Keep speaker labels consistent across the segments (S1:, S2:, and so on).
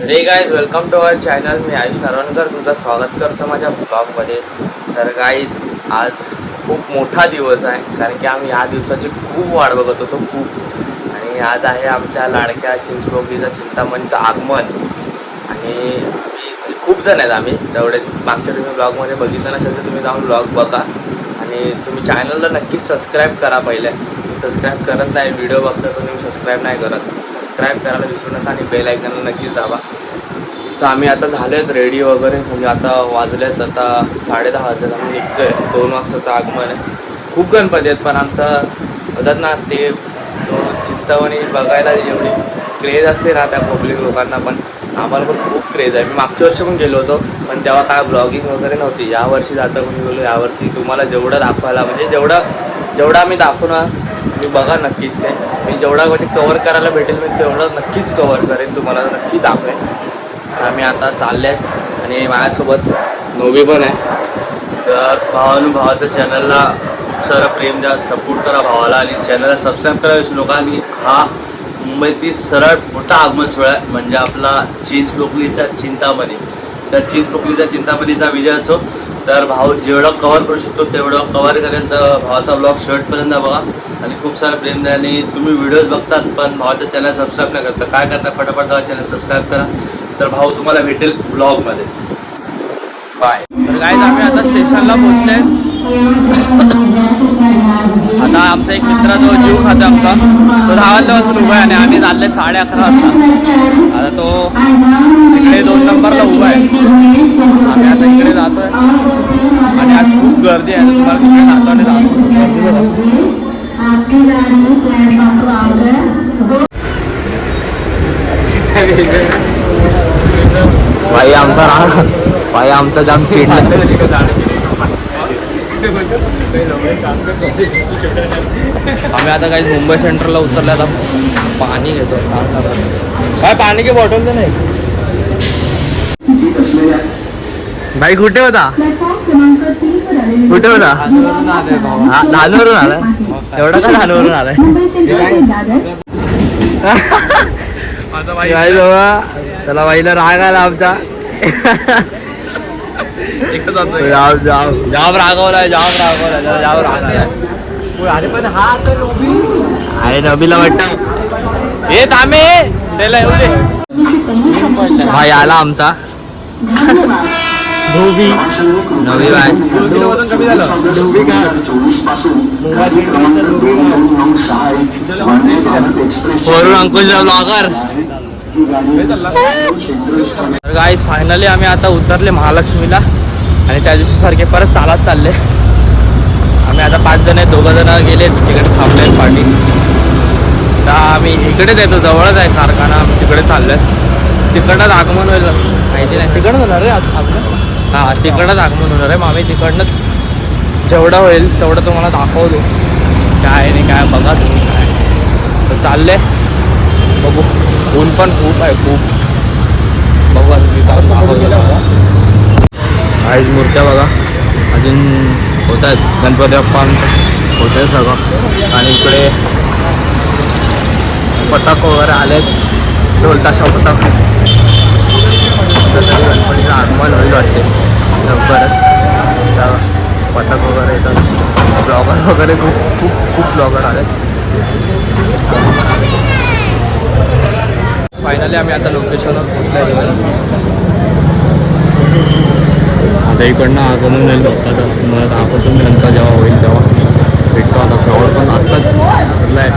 S1: हे guys welcome to our channel. मी आयुष नारवणकर तुमचं स्वागत करतो माझ्या ब्लॉगमध्ये. तर गाईज आज खूप मोठा दिवस आहे, कारण की आम्ही या दिवसाची खूप वाट बघत होतो आणि आज आहे आमच्या लाडक्या चिंचपोकळीचा चिंतामणचं आगमन. आणि आम्ही खूप जण आहेत. आम्ही तेवढे मागच्या तुम्ही ब्लॉगमध्ये बघितलं नसेल तर तुम्ही जाऊन ब्लॉग बघा आणि तुम्ही चॅनलला नक्कीच सबस्क्राईब करा. पहिले सबस्क्राईब करत नाही, व्हिडिओ बघता तर तुम्ही सबस्क्राईब नाही करत. सबस्क्राईब करायला विसरू नका आणि बेल आयकॉनला नक्कीच दाबा. तर आम्ही आता झालो आहेत रेडी वगैरे, म्हणजे आता वाजलेत आता 10:30 वाजलेत. आम्ही निघतो आहे, 2 वाजताचं आगमन आहे. खूप गणपती आहेत, पण आमचा होतात ना ते तो चिंतामणी बघायला एवढी क्रेज असते ना त्या पब्लिक लोकांना, पण आम्हाला पण खूप क्रेज आहे. मी मागच्या वर्षी पण गेलो होतो, पण तेव्हा काय ब्लॉगिंग वगैरे नव्हती. यावर्षी जाता पण बोललो यावर्षी तुम्हाला जेवढं दाखवायला, म्हणजे जेवढं आम्ही दाखवणार तुम्ही बघा नक्कीच. ते मी जेवढा म्हणजे कवर करायला भेटेल मी तेवढं नक्कीच कवर करेन, तुम्हाला नक्की दाखवेन. तर आम्ही आता चालले आहेत आणि माझ्यासोबत नोबी पण आहे. तर भावाच्या चॅनलला खूप सारं प्रेम द्या, सपोर्ट करा भावाला आणि चॅनलला सबस्क्राईब करा विसरू नका. आणि हा मुंबईतील सरळ मोठा आगमन सोहळा आहे, म्हणजे आपला चिंचपोकळीचा चिंतामणी. तर चिंचपोकळीचा चिंतामणीचा विजय असो. तर भाऊ जेवढं कव्हर करू शकतो तेवढं कव्हर करेल. तर भावाचा ब्लॉग शेवटपर्यंत बघा आणि खूप सारं प्रेम द्या. आणि तुम्ही व्हिडिओज बघतात पण भावाच्या चॅनल सबस्क्राईब नाही करता, काय करता फटाफट भावा चॅनल सबस्क्राईब करा. तर भाऊ तुम्हाला भेटेल ब्लॉगमध्ये. बाय. तर गाईज आम्ही आता स्टेशनला पोहोचले. आता आमचा एक मित्र जो जीव खातो आमचा, तो 10 वाजल्यापासून उभा आहे आणि आम्ही चालले 11:30 वाजता. आता तो इकडे 2 नंबरला उभा आहे. आम्ही आता इकडे जातोय आणि आज खूप गर्दी आहे. तुम्हाला तिकडे जातो आणि भाई आमचा जाम चिडला. आम्ही आता काही मुंबई सेंट्रलला उतरले. आता पाणी घेतो. काय पाणी की बॉटल तर नाही. भाई कुठे होता? कुठे होता? धानवरून आलाय. एवढं का धानवरून आलाय? काय बाबा त्याला बाईला राग आला आमचा. जाम रागवलाय. अरे पण हा अरे नबीला वाटतं हे थांबे त्याला येऊ दे. भाई आला आमचा धोबी. नवी बाय वजन कमी झालं. वरून अंकुशचा ब्लॉगर. तर गाईज फायनली आम्ही आता उतरले महालक्ष्मीला आणि त्या दिवशी सारखे परत चालत चालले. आम्ही आता 5 जण आहेत, 2 जण गेले तिकडे थांबले पार्टी. तर आम्ही इकडेच येतो, जवळच आहे कारखाना, तिकडे चाललोय. तिकडनंच आगमन होईल माहिती नाही, तिकडनंच होणार रे आगमन. हां तिकडनंच आगमन होणार आहे. मग आम्ही तिकडनंच जेवढं होईल तेवढं तुम्हाला दाखवतो काय नाही काय बघा तुम्ही काय. तर चालले बघू. ऊन पण खूप आहे खूप. बघा तुम्ही आज मूर्त्या बघा अजून होत आहेत. गणपती बाप्पा होत आहे सगळं आणि इकडे पताक वगैरे आले आहेत. ढोलताशा पताक. गणपतीचं आगमन होईल वाटते लवकरच. पताक वगैरे येतात. ब्लॉगर वगैरे खूप खूप खूप ब्लॉगर आले. फायनली आम्ही आता लोकेशनवर पोहोचलो. आता इकडनं आगमन होईल बाप्पाचं. मला दाखवतो मी नंतर जेव्हा होईल तेव्हा भेटतो. आता क्राऊड पण आत्ताच भरला आहे.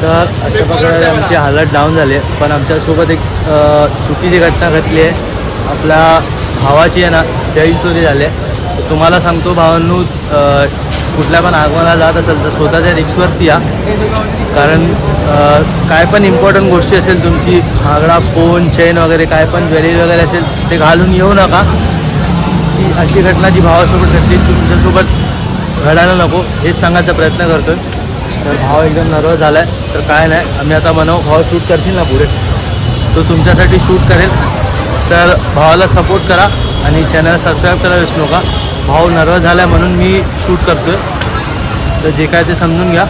S2: तर अशा प्रकारे आमची हालत डाऊन झाली आहे. पण आमच्यासोबत एक चुकीची घटना घडली आहे. आपल्या भावाची आहे ना चैन चोरी झाली आहे. तर तुम्हाला सांगतो भावांनो, कुठल्या पण आगमनाला जात असेल तर स्वतःच्या रिक्सवरती या. कारण काय पण इम्पॉर्टंट गोष्टी असेल तुमची, हागडा फोन चेन वगैरे काय पण ज्वेलरी वगैरे असेल ते घालून येऊ नका. की अशी घटना जी भावासोबत घडली तुमच्यासोबत घडायला नको हेच सांगायचा प्रयत्न करतो. तर भाव एकदम नर्वस झाला आहे. तर काय नाही, आम्ही आता म्हणू भाव शूट करशील ना पुढे, तो तुमच्यासाठी शूट करेल. तर भावाला सपोर्ट करा आणि चॅनल सबस्क्राईब करायला विसरू नका. भाऊ नर्वस झाला आहे म्हणून मी शूट करतो आहे. तर जे काय ते समजून घ्या.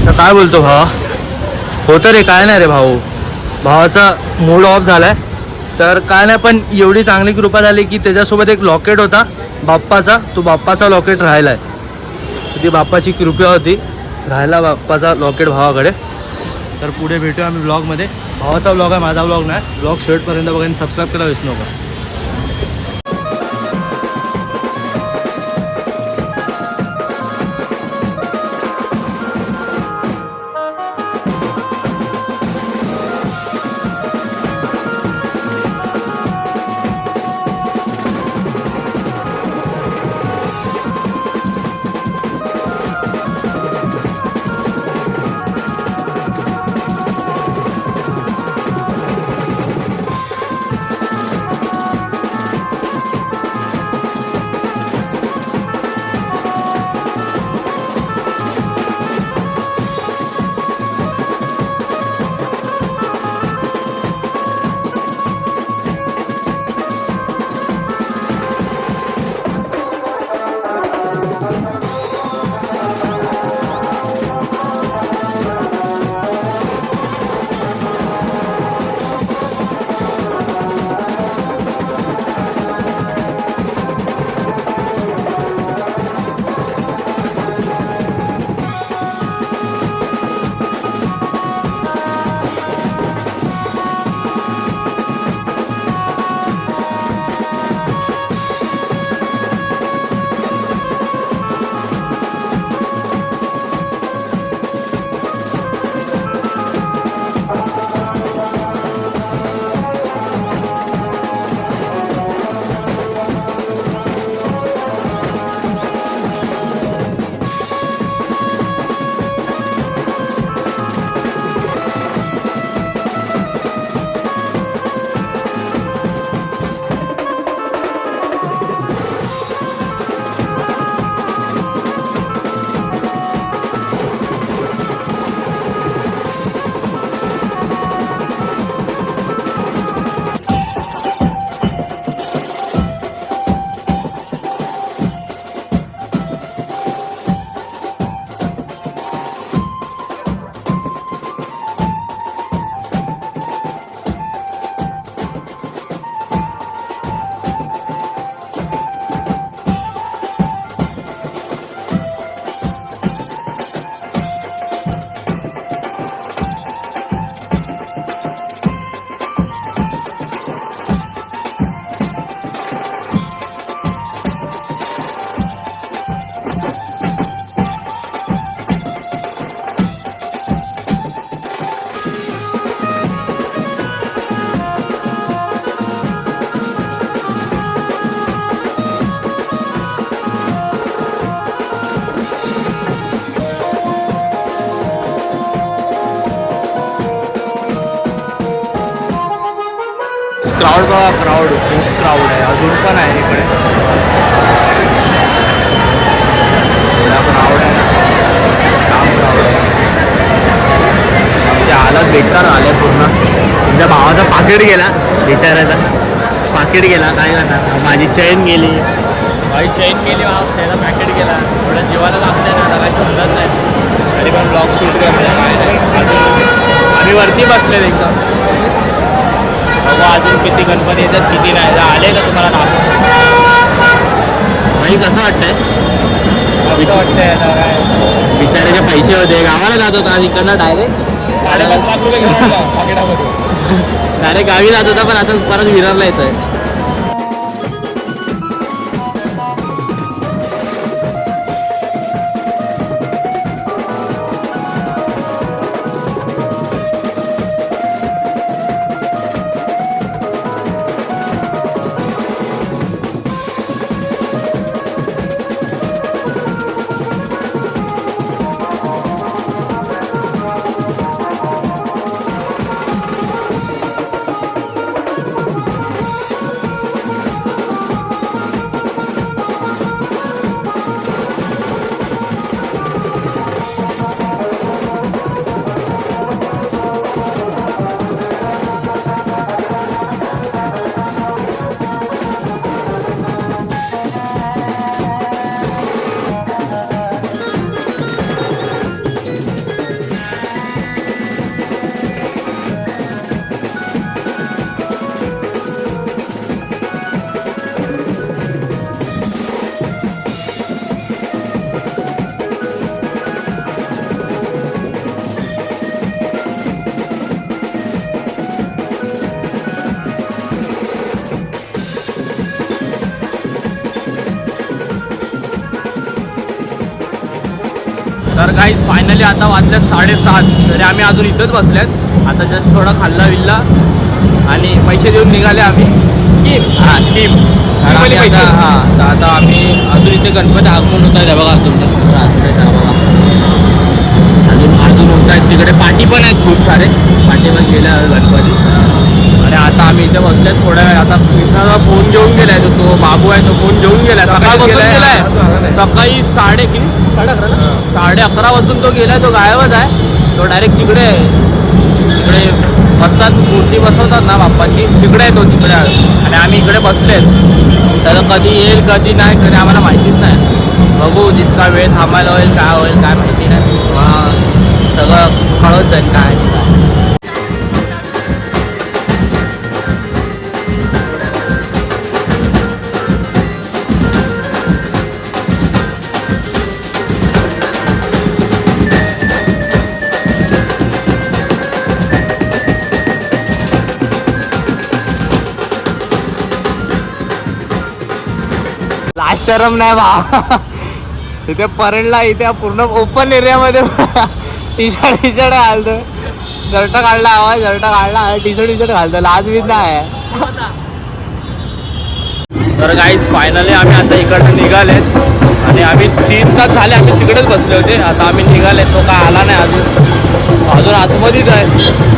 S2: तर काय बोलतो भावा? होतं रे, काय नाही रे भाऊ, भावाचा मूड ऑफ झाला आहे. तर काय नाही, पण एवढी चांगली कृपा झाली की त्याच्यासोबत एक लॉकेट होता बाप्पाचा, तो बाप्पाचा लॉकेट राहिला आहे. ती बाप्पाची कृपा होती, राहिला बाप्पाचा लॉकेट भावाकडे. तर पुढे भेटूया आम्ही ब्लॉगमध्ये. भावाचा ब्लॉग आहे, माझा ब्लॉग नाही. ब्लॉग शेवटपर्यंत बघा आणि सबस्क्राईब करायला विसरू नका. क्राऊड बघा, क्राऊड खूप क्राऊड आहे, अजून पण आहे इकडे. क्राऊड आहे ना, काम क्राऊड आहे. आमच्या हालत बेकार आले पूर्ण. तुमच्या भावाचा पाकिट गेला, बिचारायचा पाकिट गेला, काय करणार. माझी चैन गेली, माझी चैन गेली, त्याचा पॅकेट गेला. थोडं जीवाला लागतंय ना, आता काही समजत नाही. तरी पण ब्लॉग शूट करतो. काय नाही, आम्ही वरती बसले एकदम. बघा अजून किती गणपती येतात, किती नाही. आले का तुम्हाला दाखव. नाही कसं वाटतंय? वाटतंय बिचाराचे पैसे होते, गावाला जात होता इकडनं डायरेक्ट. 5.5 लाख रुपये डायरेक्ट गावी जात होता, पण आता परत विरारला येतोय.
S1: तर काहीच फायनली आता वाजल्या 7:30 तरी आम्ही अजून इथंच बसल्यात. आता जस्ट थोडा खाल्ला विल्ला आणि पैसे देऊन निघाले आम्ही. स्कीम पैसे. तर आता आम्ही अजून इथे गणपती आगमन होत आहे बघा तुमच्या बघा. अजून होत आहेत तिकडे पाठी पण आहेत खूप सारे. पाठी पण गेल्या गणपती. आणि आता आम्ही इथे बसलेत थोड्या वेळ. आता कृष्णाचा फोन घेऊन गेलाय. तो बाबू आहे तो फोन घेऊन गेलाय. सकाळपासून गेलाय. सकाळी 11:30 वाजून तो गेलाय. तो गायबच आहे. तो डायरेक्ट तिकडे तिकडे बसतात मूर्ती बसवतात ना बाप्पाची तिकडे आहे तो तिकडे. आणि आम्ही इकडे बसलेत. त्याला कधी येईल कधी नाही कधी आम्हाला माहितीच नाही. बघू जितका वेळ थांबायला होईल काय माहिती नाही. सगळं कळत जाईल काय नाही काय. लास्ट शरम नाही बा. इथे परेडला इथे पूर्ण ओपन एरियामध्ये टी शर्ट घालतो. शर्ट काढला आवाज शर्ट काढला टी शर्ट घालतो. लाज बीज नाही. तर गाईज फायनली आम्ही आता इकडनं निघालेत. आणि आम्ही 3 तास झाले आम्ही तिकडेच बसले होते. आता आम्ही निघाले. तो काय आला नाही अजून आतमध्येच आहे.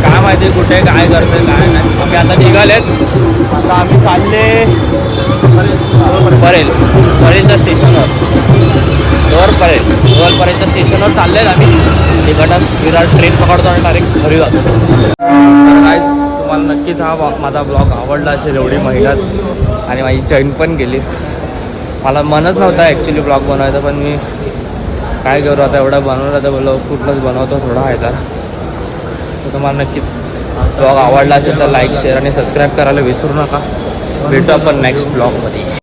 S1: काय माहिती कुठे काय करते काय नाही. आम्ही आता निघालेत. आता आम्ही चालले परेलच्या स्टेशनवर. परेलच्या स्टेशनवर चाललेत आम्ही. तिकडं विराट ट्रेन पकडतो आणि डायरेक्ट घरी जातो. तर गाईज तुम्हाला नक्कीच हा माझा ब्लॉग आवडला असेल. एवढी मेहनत आणि माझी चैन पण गेली. मला मनच नव्हता ॲक्च्युली ब्लॉग बनवायचा. पण मी काय करू आता एवढा बनवला तर बोललो कुठलंच बनवतो थोडा आहे तर तुम्हाला नक्कीच ब्लॉग आवडला असेल तर लाईक शेअर आणि सबस्क्राईब करायला विसरू नका. भेटू आपण नेक्स्ट ब्लॉगमध्ये.